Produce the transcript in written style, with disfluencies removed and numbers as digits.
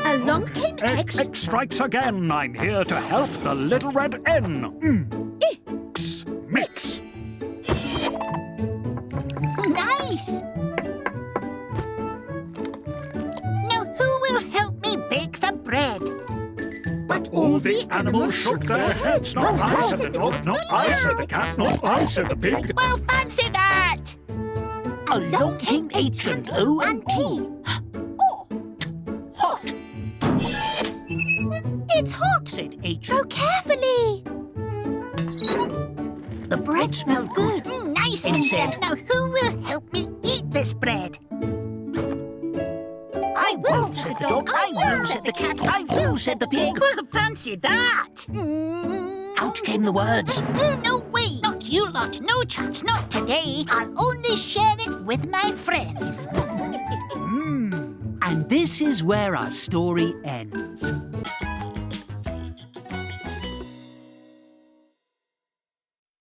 Along came X. X strikes again. I'm here to help the little red N. X, mix. Nice! Now who will help me bake the bread? But all the animals shook their heads. Not I, said the dog. Not I, said the cat. Not I, said the pig. Well, fancy that! Along came H and O and T. Oh, Hot, it's hot! said H. Go carefully. The bread smelled good. Nice, It he said. said. Now who will help me eat this bread? I will, said the dog. I will, said the cat. I will, said the pig. Well, fancy that! Out came the words. No way! Not you lot. No chance. Not today. I'll only share it with my friends. And this is where our story ends.